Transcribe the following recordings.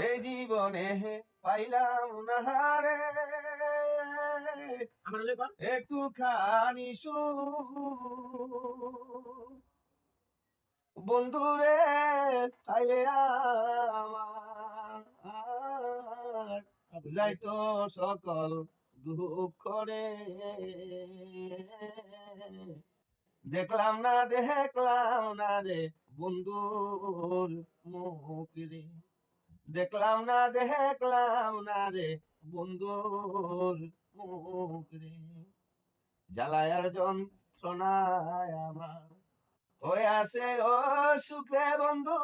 এই জীবনে পাইলাম না রে একটুখানি বন্ধুরে পাইলে আমার যাইতো সকল দুঃখ রে দেখলাম না রে বন্ধুর মুখ রে দেখলাম না রে বন্ধুর মুখ রে জ্বালায়ার যন্ত্রণায় আমার ওই আছে ও সুখে বন্ধু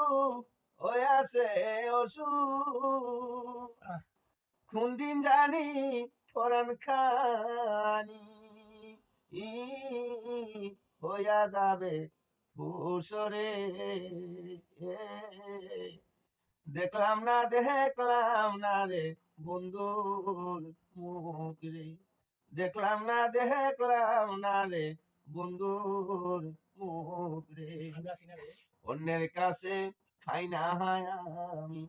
ওই আছে ও সুখ কোন দিন জানি পরাণ খানি হইয়া যাবে ভূসরে দেখলাম না রে বন্ধুর মুখ রে দেখলাম না রে বন্ধুর মুখ রে অন্যের কাছে খাই না আমি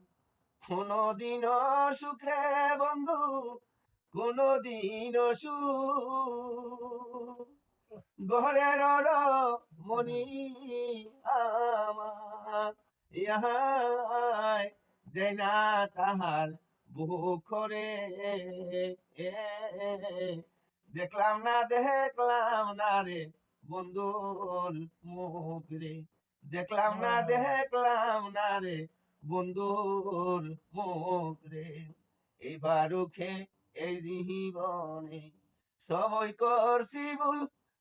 কোনদিনও সুখ রে বন্ধু কোনদিনও সুখ ঘরের মনি আমার ইহাই দেয় না তাহার বুক রে দেখলাম না রে বন্ধুর মুখ রে দেখলাম না রে বন্ধুর মুখ রে এইবার উঠে এই জীবনে সবই করছি ভুল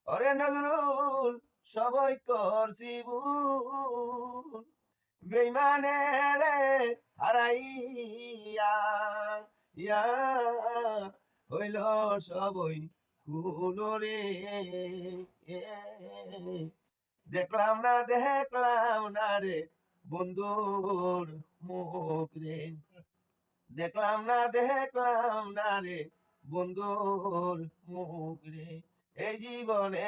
ওরে নজরুল সবই করছি ভুল বেইমানে রে হারাইয়া ইয়া হইল সবই কুল রে দেখলাম না রে বন্ধুর মুখ রে দেখলাম না রে বন্ধুর মুখ রে এই জীবনে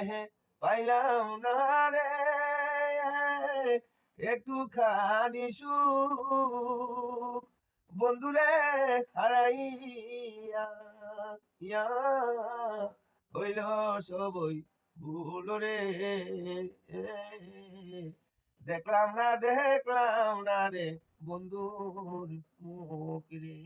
পাইলাম না রে একটুখানি সুখ বন্ধুরে হারাইয়া ইয়া হইল সবই ভুল রে দেখলাম না রে বন্ধুর মুখ রে